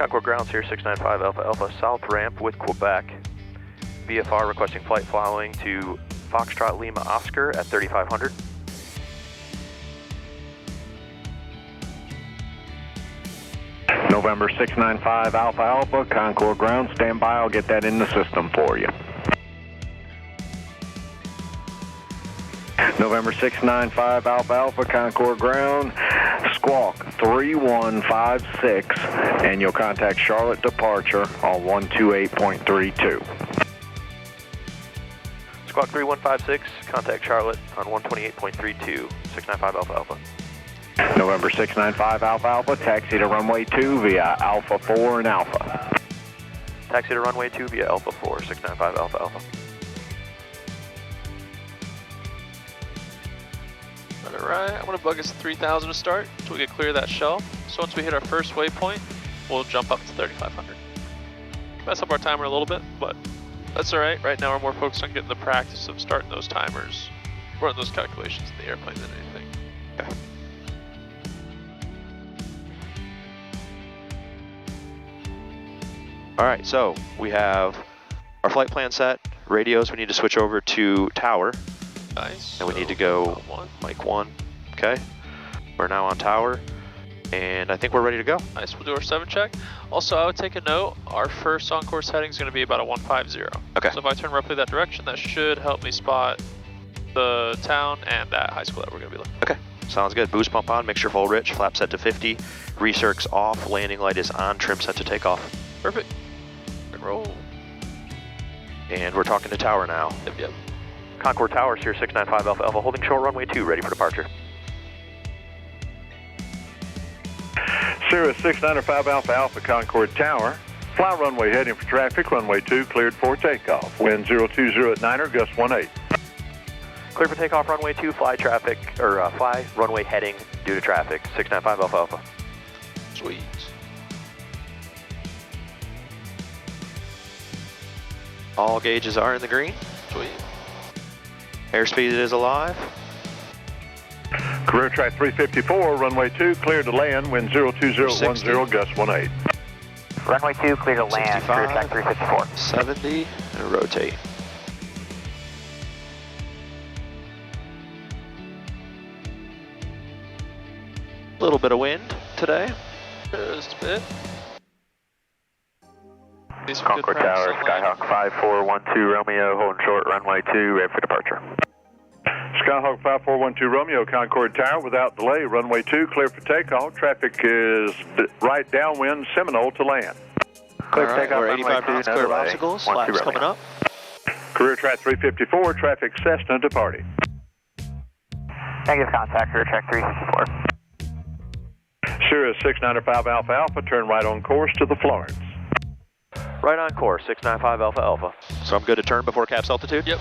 Concord grounds here, 695 Alpha Alpha, south ramp with Quebec. VFR requesting flight following to Foxtrot Lima Oscar at 3500. November 695 Alpha Alpha, Concord ground, stand by, I'll get that in the system for you. November 695 Alpha Alpha, Concord ground, squawk 3156, and you'll contact Charlotte departure on 128.32. Squawk 3156, contact Charlotte on 128.32, 695 Alpha Alpha. November 695 Alpha Alpha, taxi to runway 2 via Alpha 4 and Alpha. Taxi to runway 2 via Alpha 4, 695 Alpha Alpha. Alright, I'm going to bug us at 3,000 to start until we get clear of that shell. So once we hit our first waypoint, we'll jump up to 3,500. Mess up our timer a little bit, but that's alright. Right now we're more focused on getting the practice of starting those timers, running those calculations in the airplane than anything. Okay. Alright, so we have our flight plan set, radios, we need to switch over to tower. Nice. And we need to go mic 1, okay? We're now on tower, and I think we're ready to go. Nice, we'll do our 7 check. Also, I would take a note, our first on-course heading is going to be about a 150. Okay. So if I turn roughly that direction, that should help me spot the town and that high school that we're going to be looking at. Okay, sounds good. Boost pump on, mixture full rich, flap set to 50, recircs off, landing light is on, trim set to take off. Perfect. Good roll. And we're talking to tower now. Yep. Concord Towers here, 695 Alpha Alpha, holding short runway 2, ready for departure. Cirrus 695 Alpha Alpha, Concord Tower. Fly runway heading for traffic, runway 2 cleared for takeoff. Wind 020 at 9er, gust 18. Clear for takeoff, runway 2, fly runway heading due to traffic, 695 Alpha Alpha. Sweet. All gauges are in the green. Sweet. Airspeed is alive. Career track 354, runway 2 cleared to land, wind 020 at 10, gust 18. Runway 2 clear to land, career track 354. 70, and rotate. A little bit of wind today. Just a bit. Concord Tower, Skyhawk 5412 Romeo, holding short, runway 2, ready for departure. Skyhawk 5412 Romeo, Concord Tower, without delay, runway 2 clear for takeoff. Traffic is right downwind, Seminole to land. Clear for Alright, takeoff, we're runway 85 2, knots, no clear of delay. obstacles, 12 flaps coming Romeo. up. Career track 354, traffic Cessna departing. Negative contact, career track 354. Cirrus 695 Alpha Alpha, turn right on course to the Florence. Right on course, 695 Alpha Alpha. So I'm good to turn before caps altitude? Yep.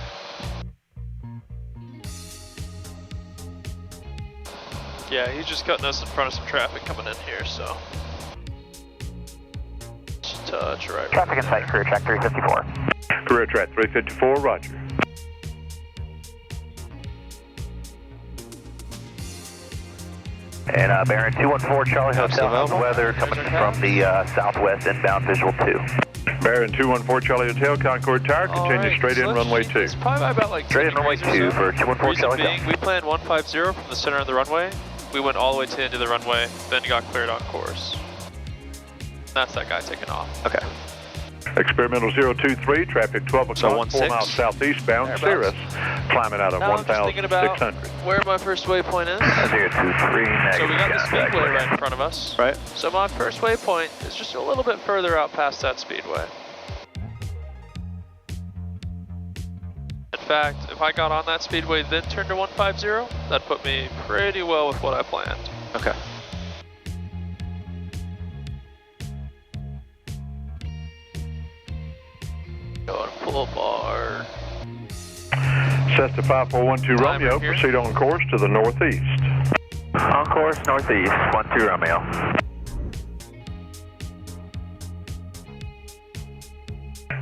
Yeah, he's just cutting us in front of some traffic coming in here, so. Just touch right. Traffic in sight, career track 354. Career track 354, roger. And Baron 214 Charlie Hotel, how's the weather coming from the southwest inbound visual 2? Baron 214 Charlie Hotel, Concord Tower, continue straight in runway 2. It's probably about like Straight in runway 2 for 214 Reason Charlie being, Hotel. we planned 150 from the center of the runway. We went all the way to the end of the runway, then got cleared on course. That's that guy taking off. Okay. Experimental 023, traffic 12 o'clock, 4 miles southeastbound, Cirrus, climbing out of Now I'm just thinking about 1,600. where my first waypoint is. 023, So we got the negative speedway contact. right in front of us. Right. So my first waypoint is just a little bit further out past that speedway. In fact, if I got on that speedway then turned to 150, that'd put me pretty well with what I planned. Okay. Going full bar. Cessna 5412 Romeo, here. proceed on course to the northeast. On course, northeast, 12 Romeo.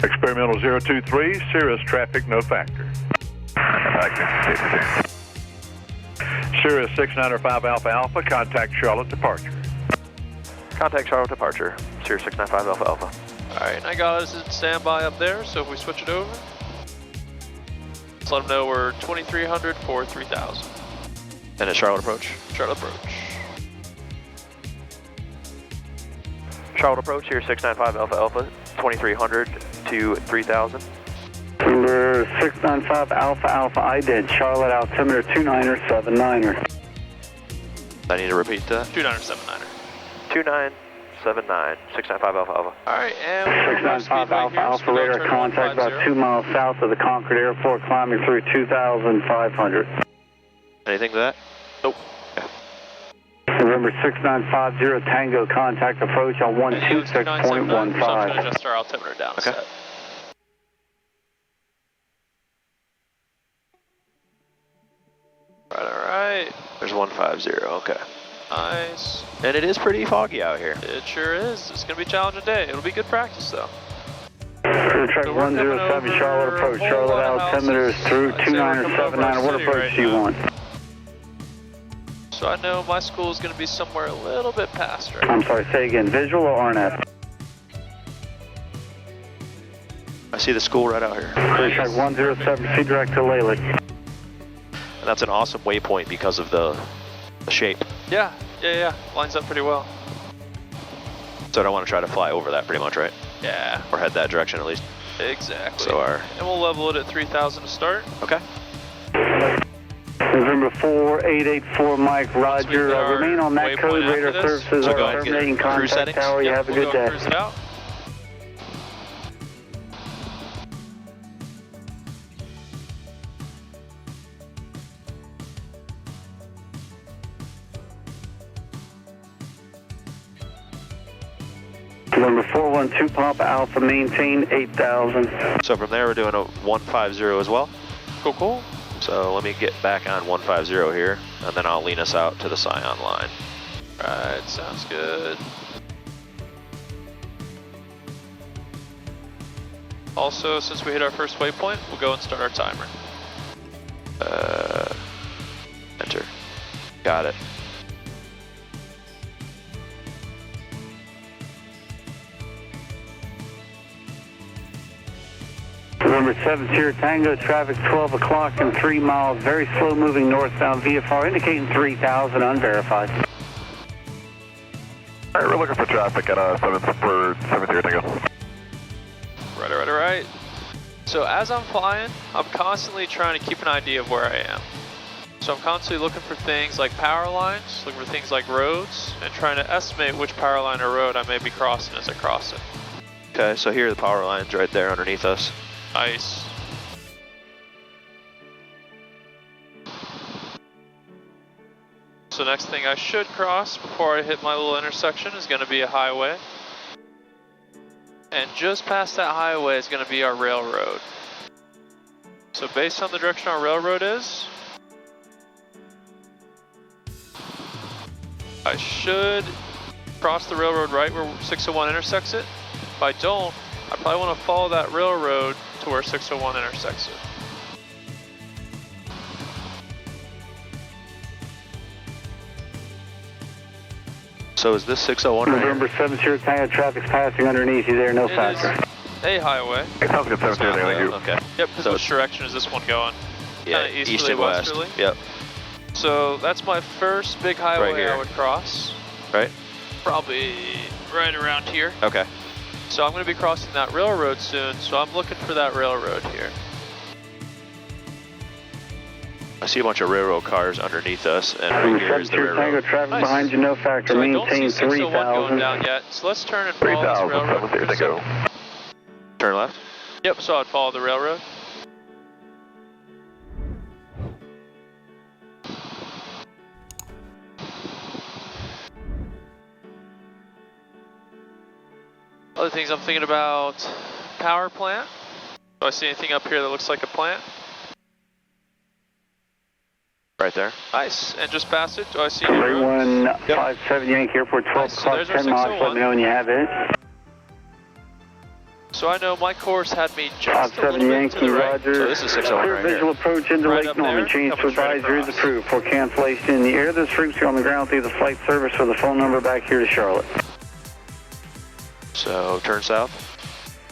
Experimental 023, Cirrus traffic no factor. Cirrus 695 Alpha Alpha, contact Charlotte departure. Contact Charlotte departure, here, 695 Alpha Alpha. Alright, I got us in standby up there, so if we switch it over, let's let them know we're 2300 for 3000. And it's Charlotte approach. Charlotte approach. Charlotte approach here, 695 Alpha Alpha, 2300 to 3000. Number 695 Alpha Alpha, I did. Charlotte altimeter 2979er. I need to repeat that. 2979er. 2979, 695 Alpha Alpha. Alright, and we're 695 Alpha Alpha, radar contact about 2 miles south of the Concord Airport, climbing through 2,500. Anything to that? Nope. November 6950 Tango, contact approach on 126.15. So I'm going to adjust our altimeter down a set. Alright. There's 150, okay. Nice. And it is pretty foggy out here. It sure is. It's going to be a challenging day. It'll be good practice though. Track 107 Charlotte approach. Charlotte altimeter through 2979. What approach do you want? So I know my school is going to be somewhere a little bit past right. I'm sorry, say again, visual or RNet? I see the school right out here. Track 107, proceed direct to Lalik. And that's an awesome waypoint because of the shape. Yeah. Lines up pretty well. So I don't want to try to fly over that pretty much, right? Yeah. Or head that direction at least. Exactly. So our... And we'll level it at 3000 to start. Okay. November 4884 Mike, roger. Remain on that code, radar services So are terminating contact tower. You have a good day. Cruise it out. Number 412 Papa Alpha, maintain 8000. So from there we're doing a 150 as well. Cool. So let me get back on 150 here, and then I'll lean us out to the Scion line. Alright, sounds good. Also, since we hit our first waypoint, we'll go and start our timer. Enter. Got it. Number 7 Sierra Tango, traffic 12 o'clock and 3 miles, very slow moving northbound VFR, indicating 3000, unverified. Alright, we're looking for traffic at 7 Sierra Tango. Right. So as I'm flying, I'm constantly trying to keep an idea of where I am. So I'm constantly looking for things like power lines, looking for things like roads, and trying to estimate which power line or road I may be crossing as I cross it. Okay, so here are the power lines right there underneath us. Nice. So next thing I should cross before I hit my little intersection is going to be a highway. And just past that highway is going to be our railroad. So based on the direction our railroad is, I should cross the railroad right where 601 intersects it. If I don't, I probably want to follow that railroad to where 601 intersects it. So is this 601 right November 7 Sierra Tango, traffic's passing underneath you there, no factor. A highway. Sounds good, 7 Sierra Tango, thank you. Okay. Yep, because So which direction is this one going? Yeah, Kinda east and west. westerly. Yep. So that's my first big highway here. I would cross. Right? Probably right around here. Okay. So I'm going to be crossing that railroad soon, so I'm looking for that railroad here. I see a bunch of railroad cars underneath us, and November right here 7 is the Sierra Tango, railroad. traffic Nice. behind you, no factor, So I don't see maintain 601 going 3000. down yet, so let's turn and follow this 3000, railroad. 7 Sierra Tango. Turn left? Yep, so I'd follow the railroad. Other things I'm thinking about, power plant. Do I see anything up here that looks like a plant? Right there. Nice, and just past it, do I see any roads? 3157 Yankee Airport, 12 Nice, so o'clock, there's our 10 miles, 601. let me know when you have it. So I know my course had me just a 57 little bit to Yankee, the right. roger. So this is 601 Clear right visual here. approach into Right Lake up Norman. there, Change to coming straight advisory is across. approved. For cancellation in the air, this frequency on the ground, leave the flight service with a phone number back here to Charlotte. So turn south.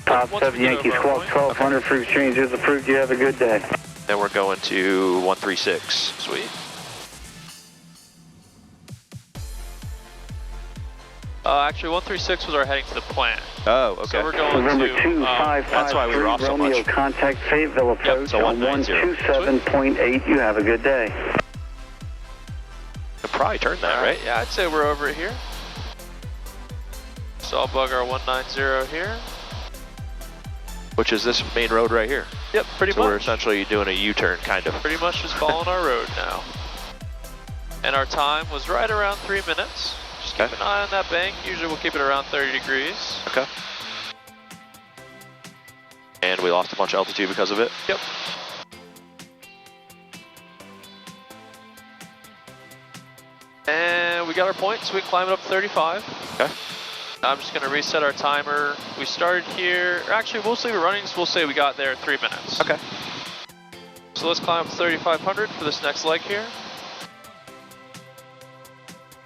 Top Once 7 we get Yankee over our Squawk point. 1200 for exchange is approved. You have a good day. Then we're going to 136. Sweet. Actually, 136 was our heading to the plant. Oh, okay. So we're going November to... that's why we were off so Romeo, much. contact Fayetteville approach so on 190. 127.8. You have a good day. Could probably turn that, right? Yeah, I'd say we're over here. So I'll bug our 190 here. Which is this main road right here. Yep, pretty So we're much. essentially doing a U-turn, kind of. Pretty much just following our road now. And our time was right around 3 minutes. Just keep an eye on that bank. Usually we'll keep it around 30 degrees. Okay. And we lost a bunch of altitude because of it. Yep. And we got our point, so we can climb it up to 35. Okay. I'm just gonna reset our timer. We started here, or actually we'll say we're running, so we'll say we got there in 3 minutes. Okay. So let's climb up to 3,500 for this next leg here.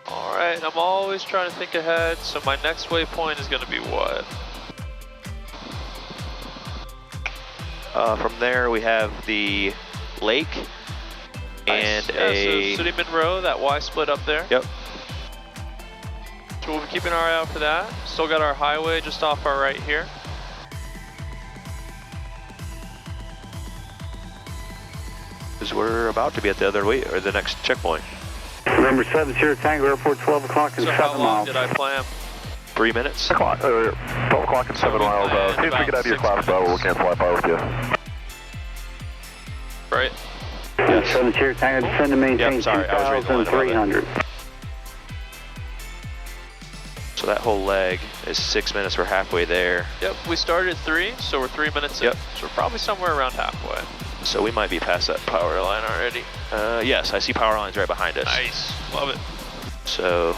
All right, I'm always trying to think ahead, so my next waypoint is gonna be what? From there we have the lake and Nice. Yeah, so City Monroe, that Y split up there. Yep. So we'll be keeping our eye out for that. Still got our highway just off our right here. Because we're about to be at the other way, or the next checkpoint. November 7 Sierra Tango Airport 12 o'clock and So 7 how long miles. did I plan? 3 minutes. 12 o'clock and 7 miles. See if we get out of your cloud spell. We'll cancel Wi-Fi with you. Right? Yes. 7 Sierra Tango, descend to maintain Yep, sorry, I was reading the line above 2,300. So that whole leg is 6 minutes. We're halfway there. Yep, we started at 3, so we're 3 minutes in. Yep. So we're probably somewhere around halfway. So we might be past that power line already. Yes, I see power lines right behind us. Nice, love it. So,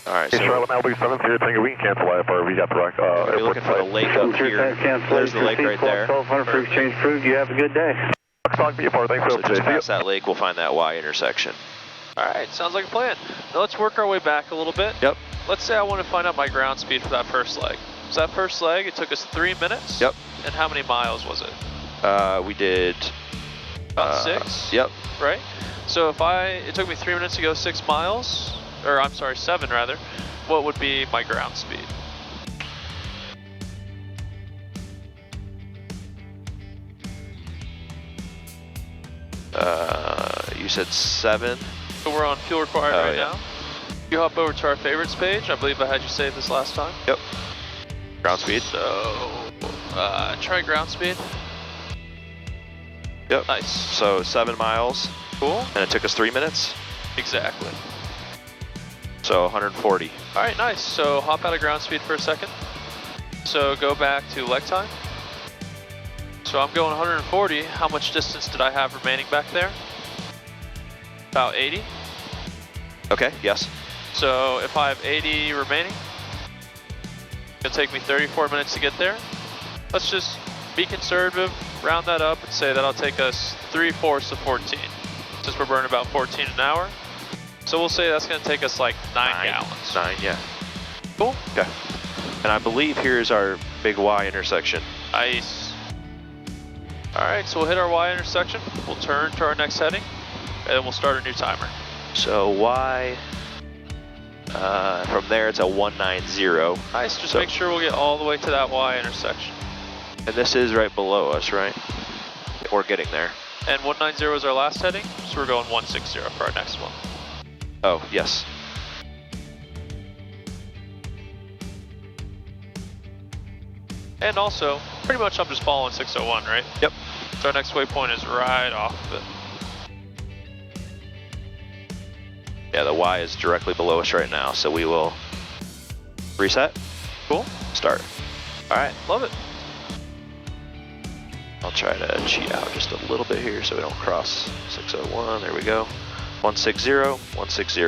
all right. Hey, So Charlotte, Malibu 7 Sierra Tango, we can cancel Wi-Fi. We got the rock. we're looking for the lake up here. There's the lake right there. 1,200 for exchange approved. You have a good day. Talk to you for. Thanks for So today. just See you. past that lake, we'll find that Y intersection. All right, sounds like a plan. Now let's work our way back a little bit. Yep. Let's say I want to find out my ground speed for that first leg. So that first leg, it took us 3 minutes. Yep. And how many miles was it? We did About 6? Yep. Right? So if it took me 3 minutes to go 6 miles, or I'm sorry, 7 rather, what would be my ground speed? You said 7. So we're on fuel required Oh, right yeah. now. You hop over to our favorites page. I believe I had you save this last time. Yep. Ground speed. So, try ground speed. Yep. Nice. So 7 miles, Cool. and it took us 3 minutes. Exactly. So 140. All right, nice. So hop out of ground speed for a second. So go back to leg time. So I'm going 140. How much distance did I have remaining back there? About 80. Okay. Yes. So if I have 80 remaining, it'll take me 34 minutes to get there. Let's just be conservative, round that up, and say that'll take us 3/4 of 14, since we're burning about 14 an hour. So we'll say that's gonna take us like 9 gallons. 9, yeah. Cool. Okay. And I believe here's our big Y intersection. Nice. All right, so we'll hit our Y intersection. We'll turn to our next heading, and then we'll start a new timer. So Y, from there it's a 190. Nice, just So- make sure we'll get all the way to that Y intersection. And this is right below us, right? We're getting there. And 190 was our last heading, so we're going 160 for our next one. Oh, yes. And also, pretty much I'm just following 601, right? Yep. So our next waypoint is right off of it. Yeah, the Y is directly below us right now, so we will reset. Cool. Start. All right, love it. I'll try to cheat out just a little bit here so we don't cross 601. There we go. 160, 160.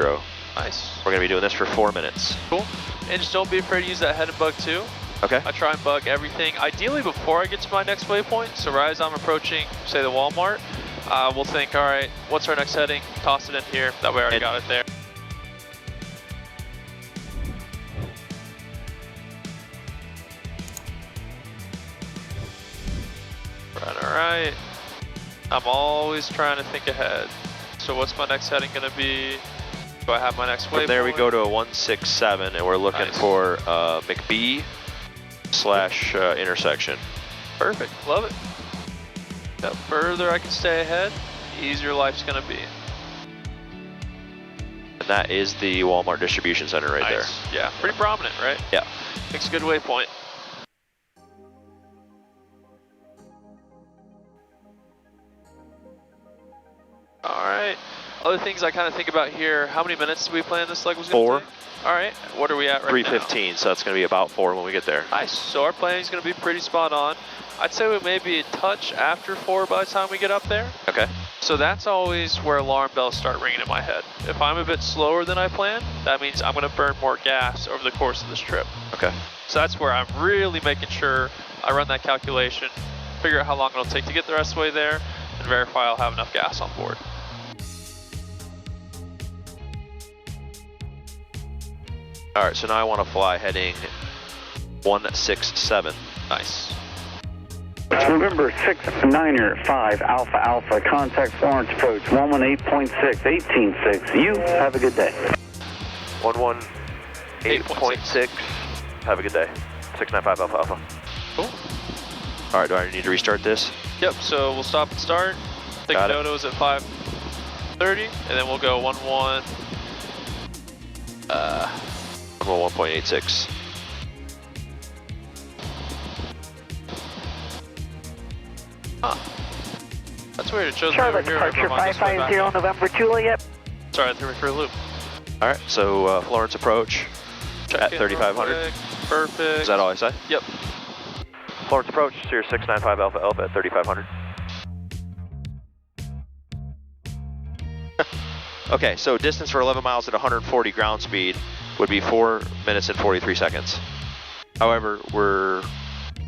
Nice. We're gonna be doing this for 4 minutes. Cool. And just don't be afraid to use that head and bug too. Okay. I try and bug everything, ideally before I get to my next waypoint. So right as I'm approaching, say the Walmart, we'll think, all right, what's our next heading? Toss it in here. That way I already got it there. right. I'm always trying to think ahead. So what's my next heading gonna be? Do I have my next waypoint? From there we go to a 167 and we're looking for McBee / intersection. Perfect, love it. The further I can stay ahead, the easier life's gonna be. And that is the Walmart distribution center right there. Yeah, pretty prominent, right? Yeah. Makes a good waypoint. All right. Other things I kind of think about here, how many minutes do we plan this leg was going to take? 4. All right. What are we at right 3:15, so that's going to be about 4 when we get there. Nice. So our planning is going to be pretty spot on. I'd say we may be a touch after 4 by the time we get up there. Okay. So that's always where alarm bells start ringing in my head. If I'm a bit slower than I planned, that means I'm going to burn more gas over the course of this trip. Okay. So that's where I'm really making sure I run that calculation, figure out how long it'll take to get the rest of the way there, and verify I'll have enough gas on board. All right, so now I want to fly heading 167. Nice. November 6-9er 5 Alpha Alpha, contact Florence approach 118.6, 18.6. You have a good day. 118.6. Have a good day. 695 Alpha Alpha. Cool. All right, do I need to restart this? Yep, so we'll stop and start. Take Dodo's at 5:30, and then we'll go 1.86. Huh. That's weird. It shows Charlotte me over here. departure 550 November Juliet. Sorry, I threw me for a loop. All right, so Florence approach at 3,500. Perfect. Is that all I said? Yep. Florence approach, Cirrus 695 Alpha Alpha at 3,500. Okay, so distance for 11 miles at 140 ground speed would be 4 minutes and 43 seconds. However,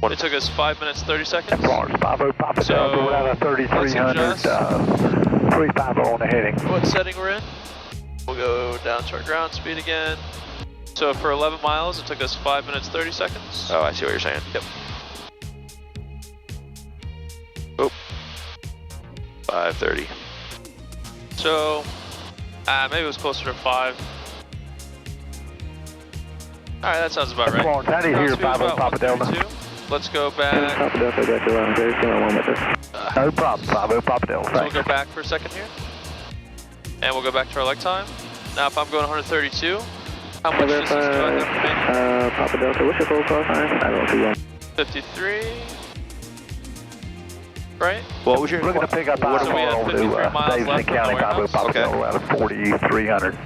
it took us 5 minutes 30 seconds. Florence 50 Papa So, Delta, we're at a 3,300, 350 on the heading. What setting we're in? We'll go down to our ground speed again. So for 11 miles, it took us 5 minutes 30 seconds. Oh, I see what you're saying. Yep. Oh. 5:30. So, maybe it was closer to 5. All right, that sounds about right. Florence, how do you hear 50 Papa Delta? Let's go back. Papa Delta, got you on very soon, one with this. No problem, 50 Papa Delta. So we'll go back for a second here. And we'll go back to our leg time. Now if I'm going 132, how much distance do I have to make? Papa Delta, what's your full call time? I don't see one. 53. Right? What was your? We're going to pick up our So we have 53 miles Davidson left from the County, warehouse. Papa Delta, out of 4,300.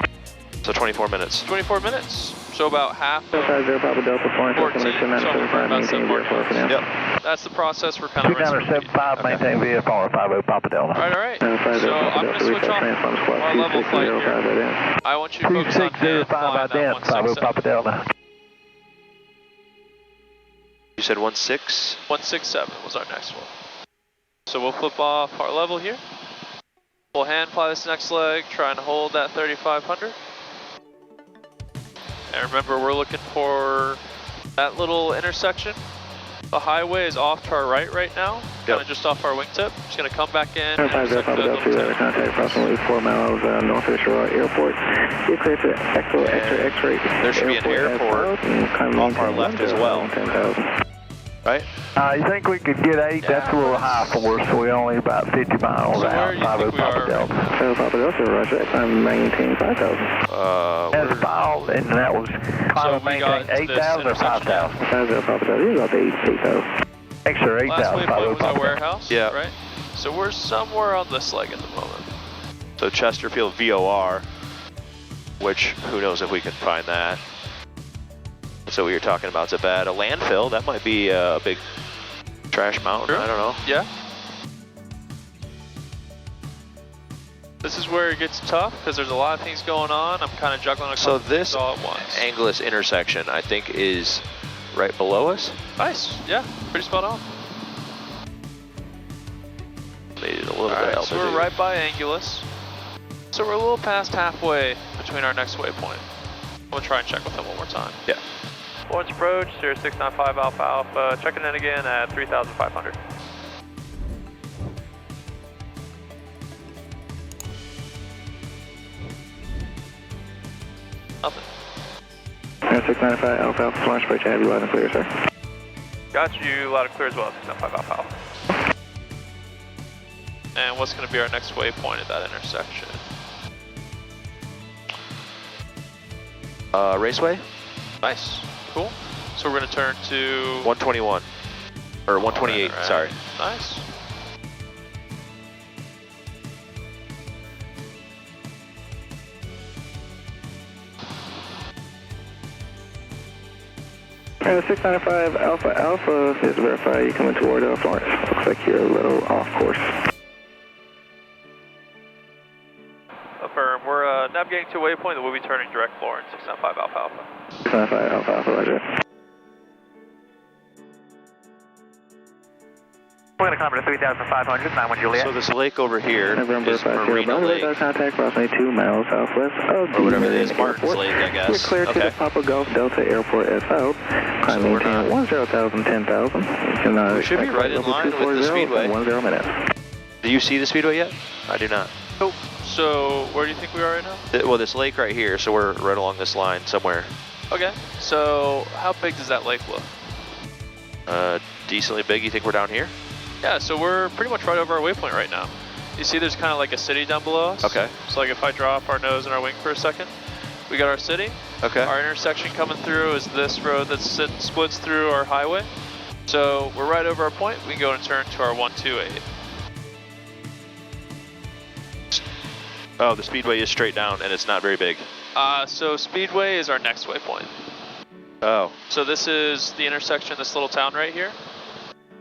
So 24 minutes. 24 minutes. So about half of 50 Papa Delta, 14. So we're about 7 more minutes. Yep. That's the process we're kind of 2975, maintain VFR, 50 Papa Delta. Alright, alright. So I'm going to switch off our level flight here. I want you to focus on 2605 that ident, 50 Papa Delta. You said 16? 167 was our next one. So we'll flip off our level here. We'll hand fly this next leg, trying to hold that 3,500. And remember, we're looking for that little intersection. The highway is off to our right now, kind of just off our wingtip. Just going to come back in. Contact approximately 4 miles north of Shore Airport. There should be an airport off our left as well. 10,000. Right? You think we could get 8? That's a little high for us. We're only about 50 miles So out. where do you think we are? Delta. Papa Delta, roger that. I'm maintaining 5,000. That's about, and that was So we got maintain 8,000 or 5,000? 50 Papa Delta, you're about 8,000. Extra 8,000. Last waypoint was our warehouse, Yeah. right? So we're somewhere on this leg at the moment. So Chesterfield VOR, which who knows if we can find that. So what you're talking about is a landfill. That might be a big trash mountain. Sure. I don't know. Yeah. This is where it gets tough because there's a lot of things going on. I'm kind of juggling a couple things all at once. Angeles intersection, I think, is right below us. Nice. Yeah. Pretty spot on. Needed a little bit of Alright, so altitude. we're right by Angeles. So we're a little past halfway between our next waypoint. We'll try and check with them one more time. Yeah. Florence approach, Cirrus 695 Alpha Alpha, checking in again at 3,500. Nothing. 695 Alpha Alpha launch approach, I have you loud and clear, sir. Got you loud and clear as well, 695 Alpha Alpha. And what's going to be our next waypoint at that intersection? Raceway? Nice, cool. So we're going to turn to 121. Or 128, right. sorry. Nice. And 695 Alpha Alpha is verify you coming toward Florence. Looks like you're a little off course. Affirm. We're navigating to a waypoint that we'll be turning direct Florence, 695 Alpha Alpha. 695 Alpha Alpha, roger. We're going to climb to 3,500, 91 Juliet. So this lake over here November is 50, Marina Lake, contact approximately 2 miles southwest of or whatever it is, Marine Martin's Airport. Lake, I guess. You're clear to the Okay. Papa Gulf Delta Airport SO. Climb So we're maintain not- 10,000, 10,000. You can, We should be right in line with the speedway. 10 minutes. Do you see the speedway yet? I do not. Nope. So where do you think we are right now? Well, this lake right here, so we're right along this line somewhere. Okay. So how big does that lake look? Decently big. You think we're down here? Yeah, so we're pretty much right over our waypoint right now. You see there's kind of like a city down below us? Okay. So like if I drop our nose and our wing for a second, we got our city. Okay. Our intersection coming through is this road that splits through our highway. So we're right over our point. We can go and turn to our 128. Oh, the speedway is straight down and it's not very big. So Speedway is our next waypoint. Oh. So this is the intersection of this little town right here.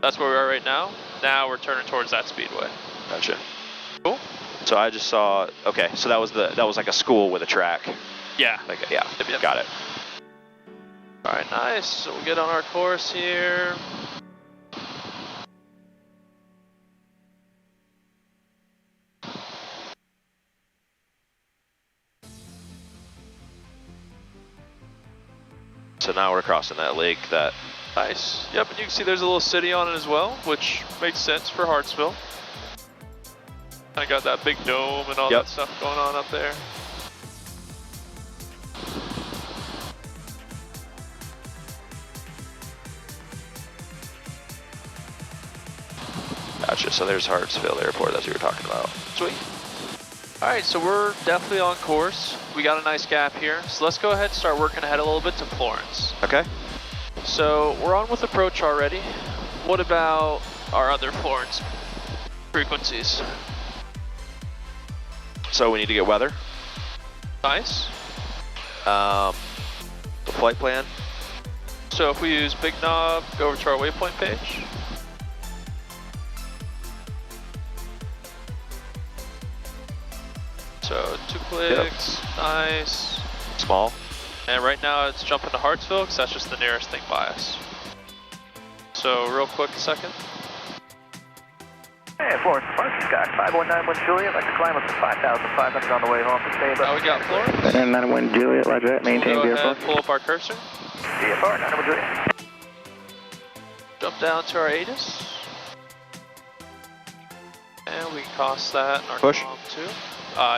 That's where we are right now. Now we're turning towards that speedway. Gotcha. Cool. So I just saw. Okay, so that was like a school with a track. Yeah. Like yeah, Yep. got it. All right, nice. So we'll get on our course here. So now we're crossing that lake. That Nice. Yep, and you can see there's a little city on it as well, which makes sense for Hartsville. I got that big dome and all Yep. that stuff going on up there. gotcha. So there's Hartsville Airport. That's what you're talking about. Sweet. All right, so we're definitely on course. We got a nice gap here. So let's go ahead and start working ahead a little bit to Florence. Okay. So we're on with approach already. What about our other Florence frequencies? So we need to get weather. Nice. The flight plan. So if we use Big Knob, go over to our waypoint page. So 2 clicks, nice. Small. And right now it's jumping to Hartsville because that's just the nearest thing by us. So real quick, a second. Hey, Florence, Sky 5191 Juliet. I'd like to climb up to 5,500 on the way home to stay Now we got Florence. And 91 Juliet, roger that, maintain Go VFR. ahead, pull up our cursor. VFR, 91 Juliet. Jump down to our ATC. And we can toss that in our Push. COM 2.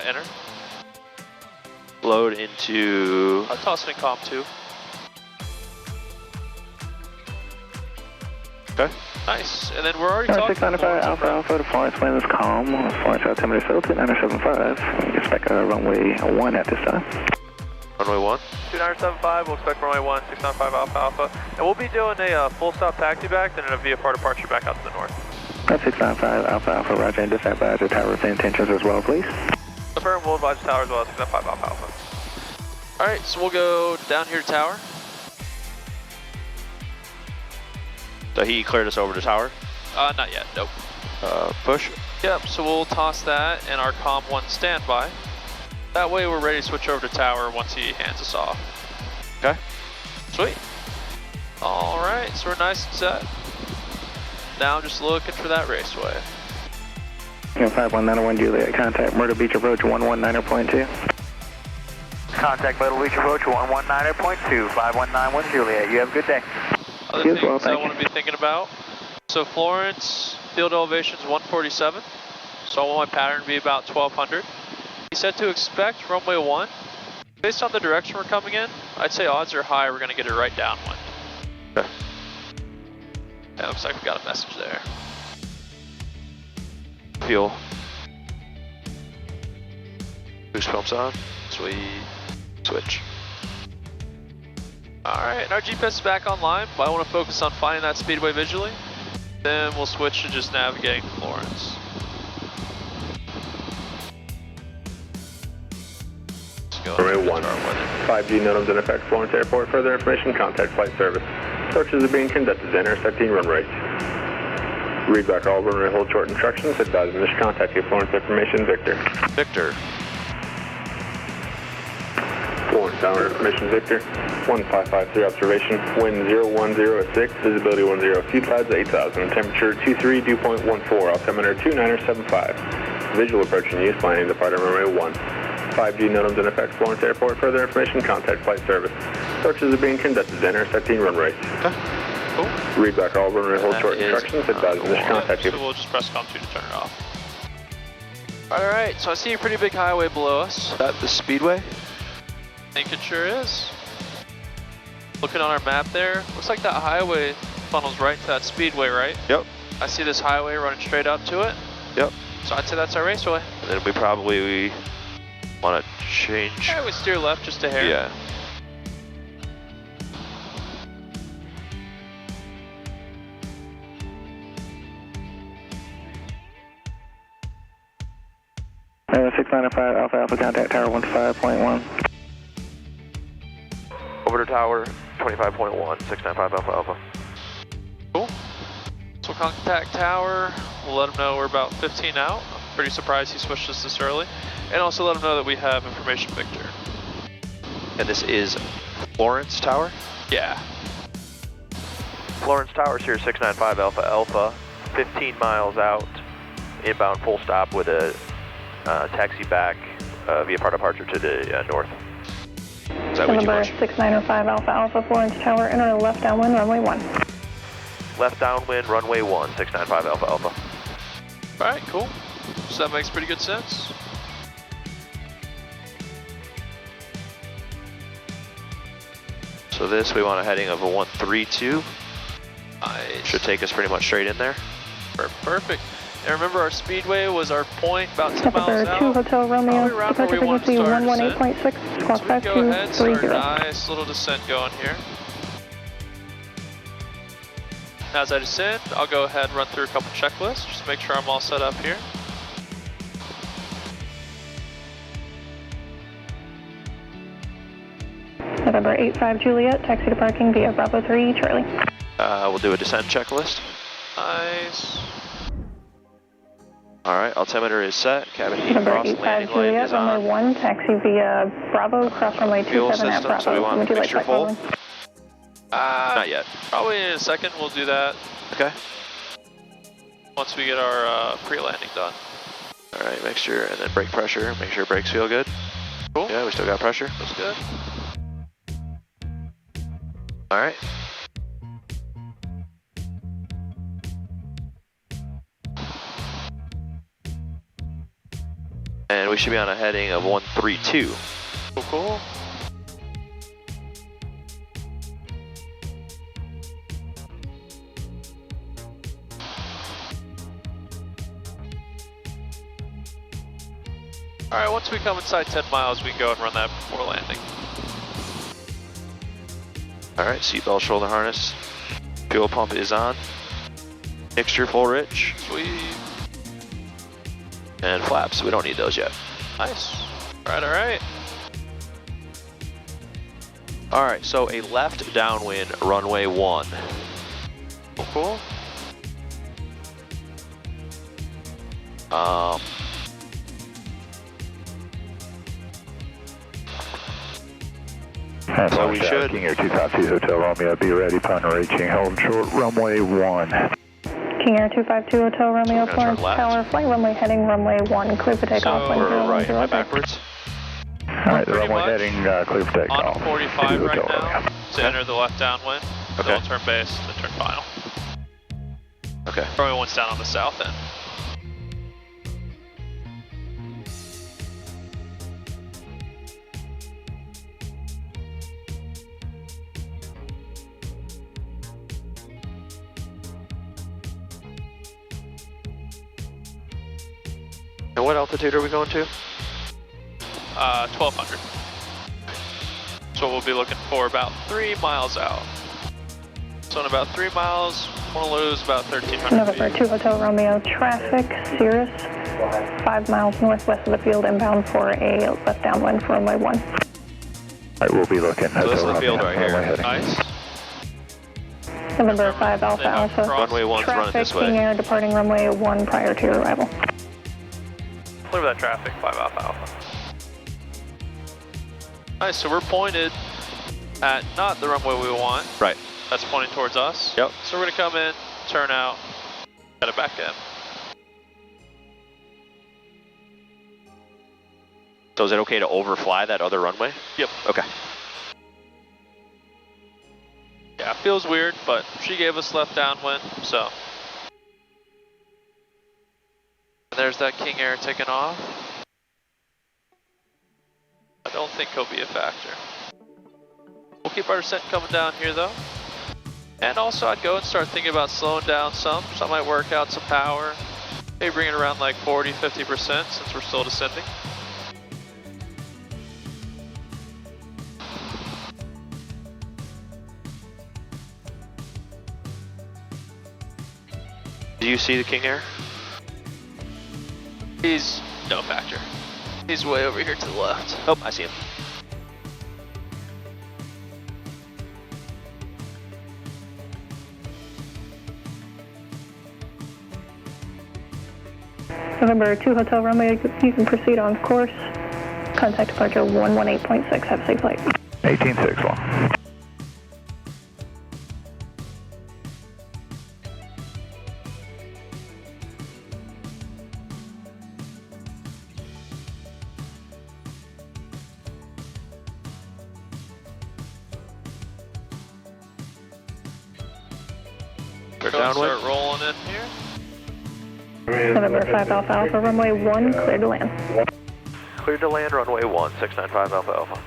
Enter. Load into. I'll toss it in COM 2. Okay. Nice. And then we're already talking 695 Alpha Alpha to Florence, wind is calm. Florence altimeter still 2975. Expect runway 1 at this time. Runway 1. 2975, we'll expect runway 1, 695 Alpha Alpha. And we'll be doing a full stop taxi back, then a VFR departure back out to the north. 695 Alpha Alpha, roger, and dispatch by the tower with intentions as well, please. Affirm, we'll advise the tower as well, 695 Alpha Alpha. Alright, so we'll go down here to tower. So he cleared us over to tower. Not yet, nope. Push. Yep, so we'll toss that in our COM 1 standby. That way we're ready to switch over to tower once he hands us off. Okay. Sweet. Alright, so we're nice and set. Now I'm just looking for that raceway. 5191 Juliet, contact Myrtle Beach approach 119.2. Contact Myrtle Beach approach 119.2, 5191 Juliet. You have a good day. Other Yes, things well, I thank want to be thinking about. So Florence, field elevation is 147. So I want my pattern to be about 1200. He said to expect runway 1 Based on the direction we're coming in, I'd say odds are high we're going to get it right downwind. Okay. Yeah, looks like we got a message there. Fuel. Boost pumps on. Sweet. Switch. Alright, our GPS is back online, but I want to focus on finding that speedway visually. Then we'll switch to just navigating to Florence. Runway 1. 5G NOTAMs in effect, Florence Airport. Further information, contact flight service. Searches are being conducted, intersecting run rates. Read back all runway hold short instructions. Advise mission contact you. Florence information, Victor. Victor. Florence Tower information, Victor. 1553 observation. Wind 0106, visibility 10. Sea clouds 8000. Temperature 23, dew point 14. Altimeter 2975. Visual approach and use planning. Departure runway 1. 5G NOTAMs in effect, Florence Airport. Further information, contact flight service. Searches are being conducted, intersecting run rates. Okay. Cool. Read back all runway hold short instructions. Advise mission contact you. So we'll just press COM 2 to turn it off. Alright, so I see a pretty big highway below us. Is that the speedway? I think it sure is. Looking on our map there, looks like that highway funnels right to that speedway, right? Yep. I see this highway running straight up to it. Yep. So I'd say that's our raceway. And then we probably want to change. Yeah, we steer left just a hair. Yeah. Uh, 695 Alpha Alpha, contact tower 15.1. Over to tower 25.1, 695 Alpha Alpha. Cool. So we'll contact tower. We'll let them know we're about 15 out. I'm pretty surprised he switched us this early. And also let them know that we have information Victor. And this is Florence Tower? Yeah. Florence Tower, Cirrus 695 Alpha Alpha, 15 miles out, inbound full stop with a taxi back via part departure to the north. Is that way too much? 6905 Alpha Alpha, Florence Tower, enter left downwind, runway 1. Left downwind, runway 1, 695 Alpha Alpha. Alright, cool. So that makes pretty good sense. So this, we want a heading of a 132. Nice. Should take us pretty much straight in there. Perfect. And remember, our speedway was our point about 10 miles Number out. 2 Hotel Romeo, departure frequency 118.6, squawk So we can go ahead and start a 5230. nice little descent going here. As I descend, I'll go ahead and run through a couple checklists, just to make sure I'm all set up here. November 85 Juliet, taxi to parking via Bravo 3 Charlie. We'll do a descent checklist. Nice. All right, altimeter is set. Cabin heat November cross, 85 landing light Juliet, is runway on. 1, taxi via Bravo, cross runway Fuel 27 at system, so we Bravo. want Would you like mixture that full? following? Not yet. Probably in a second we'll do that Okay. once we get our pre-landing done. All right, mixture and then brake pressure. Make sure brakes feel good. Cool. Yeah, we still got pressure. That's good. All right. And we should be on a heading of 132. Cool, cool. Alright, once we come inside 10 miles, we can go and run that before landing. All right, seatbelt, shoulder harness. Fuel pump is on. Mixture full rich. Sweet. And flaps, we don't need those yet. Nice. Alright, alright. All right, so a left downwind, runway 1. Cool, cool. So we should. King Air 252 Hotel Romeo, be ready upon reaching hold short runway 1. King Air 252 Hotel Romeo, We're gonna turn Florence left. Tower, flight runway heading runway 1, clear for takeoff. So We're right, am I 1006. backwards? Alright, the Pretty runway much heading clear for takeoff. On 45 right Hotel now Romeo. to enter the left downwind. Okay. Then we'll turn base, then turn final. Okay. Runway 1's down on the south end. And what altitude are we going to? 1200. So we'll be looking for about 3 miles out. So in about 3 miles, want to lose about 1300 November feet. 2 Hotel Romeo traffic, Cirrus, 5 miles northwest of the field, inbound for a left downwind for runway 1. All right, we'll be looking. So this is the field right here. Nice. November 5 Alpha Alpha, Runway 1's running traffic, this King way. Air departing runway 1 prior to your arrival. Clear that traffic, 5 Alpha Alpha. Nice, so we're pointed at not the runway we want. Right. That's pointing towards us. Yep. So we're gonna come in, turn out, got it back in. So is it okay to overfly that other runway? Yep. Okay. Yeah, feels weird, but she gave us left downwind, so. And there's that King Air taking off. I don't think he'll be a factor. We'll keep our descent coming down here though. And also I'd go and start thinking about slowing down some, so I might work out some power. Maybe bring it around like 40-50% since we're still descending. Do you see the King Air? He's no factor. He's way over here to the left. Oh, I see him. November 2 Hotel Romeo, you can proceed on course. Contact departure 118.6, have a safe flight. 1861. We're Go and downwind. start rolling in here. November 5 Alpha Alpha, runway 1, clear to land. Cleared to land, runway 1, 695 Alpha Alpha.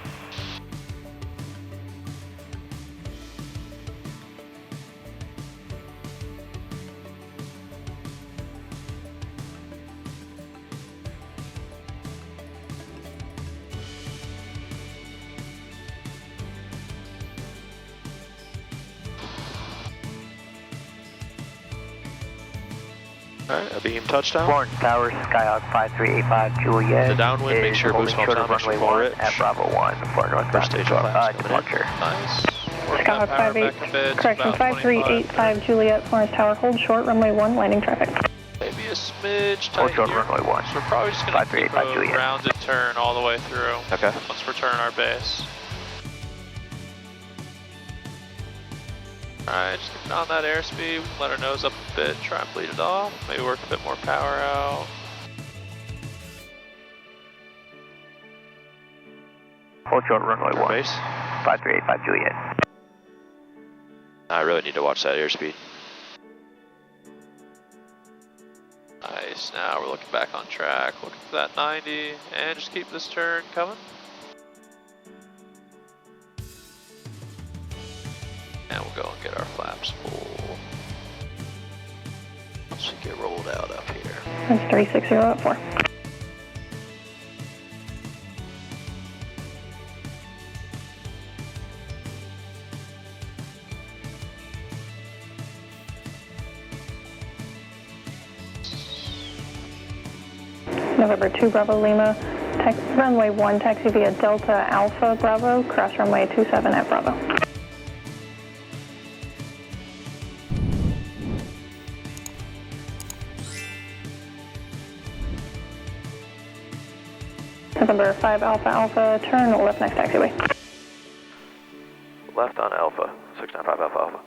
Alright, a beam touchdown. Florence Tower, Skyhawk 5385 Juliet. The downwind, make is sure boost holding pumps short on, of runway mission 1 4 at Bravo 1 for northbound First stage of flaps coming in. departure. Nice. Working Skyhawk that power 58, back a bit, correction, about 5385 Juliet, Florence Tower, hold short, runway 1, landing traffic. Maybe a smidge Hold tight short, here. runway 1. So we're probably just going to keep 5385 a Juliet. rounded turn all the way through Okay. once we're turning our base. Alright, just keep on that airspeed, let our nose up a bit, try and bleed it off, maybe work a bit more power out. Hold short, runway 1. Base. 5385 Juliet. I really need to watch that airspeed. Nice, now we're looking back on track, looking for that 90, and just keep this turn coming. And we'll go and get our flaps full. Once we get rolled out up here. That's 360 up 4. November 2 Bravo Lima, runway 1, taxi via Delta Alpha Bravo, cross runway 27 at Bravo. November 5 Alpha Alpha, turn left next taxiway. Left on Alpha, 695 Alpha Alpha.